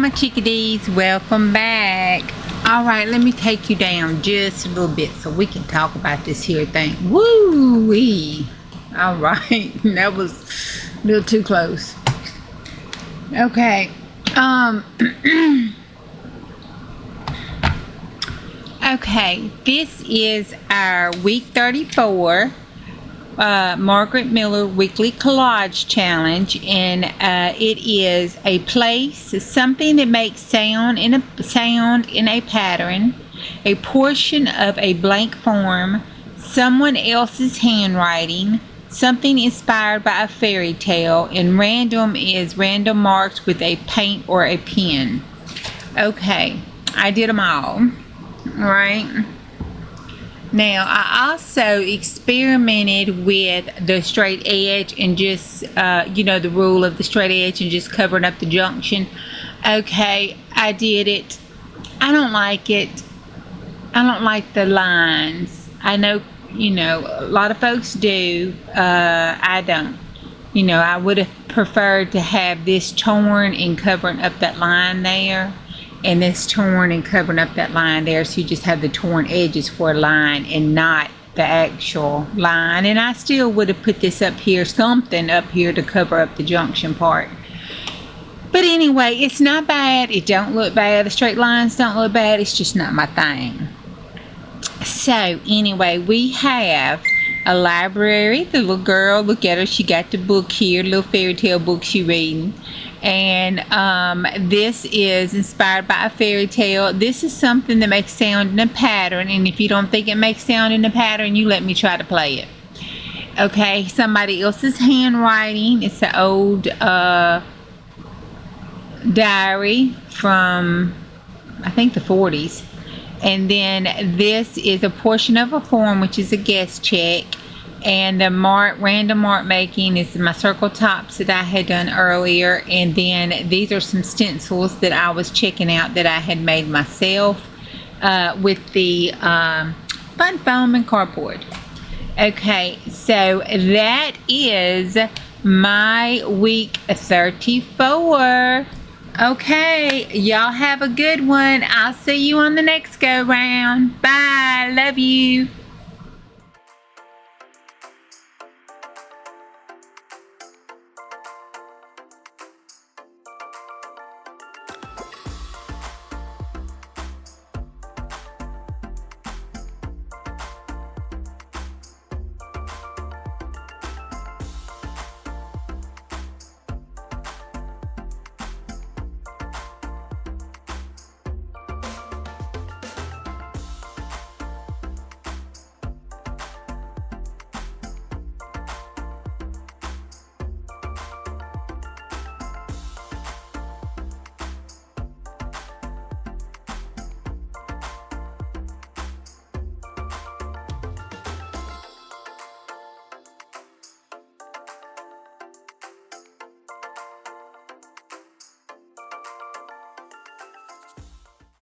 my chickadees, welcome back. All right, let me take you down just a little bit so we can talk about this here thing. Woo-wee. All right, that was a little too close. Okay. Okay, this is our week 34 Margaret Miller weekly collage challenge, and it is a place, something that makes sound in a pattern, a portion of a blank form, someone else's handwriting, something inspired by a fairy tale, and random is random marks with a paint or a pen. Okay, I did them all. Right now, I also experimented with the straight edge and just the rule of the straight edge and just covering up the junction. Okay, I did it. I don't like it. I don't like the lines. I know a lot of folks do. I don't. I would have preferred to have this torn and covering up that line there, and this torn and covering up that line there, so you just have the torn edges for a line and not the actual line. And I still would have put this up here, something up here to cover up the junction part. But anyway, it's not bad. It don't look bad. The straight lines don't look bad. It's just not my thing. So anyway, we have a library. The little girl, look at her. She got the book here, little fairy tale book she reading. And this is inspired by a fairy tale. This is something that makes sound in a pattern. And if you don't think it makes sound in a pattern, you let me try to play it. Okay, somebody else's handwriting. It's an old diary from, I think, the 40s. And then this is a portion of a form, which is a guess check. And the random mark making is my circle tops that I had done earlier. And then these are some stencils that I was checking out that I had made myself with the fun foam and cardboard. Okay, so that is my week 34. Okay, y'all have a good one. I'll see you on the next go round. Bye. Love you.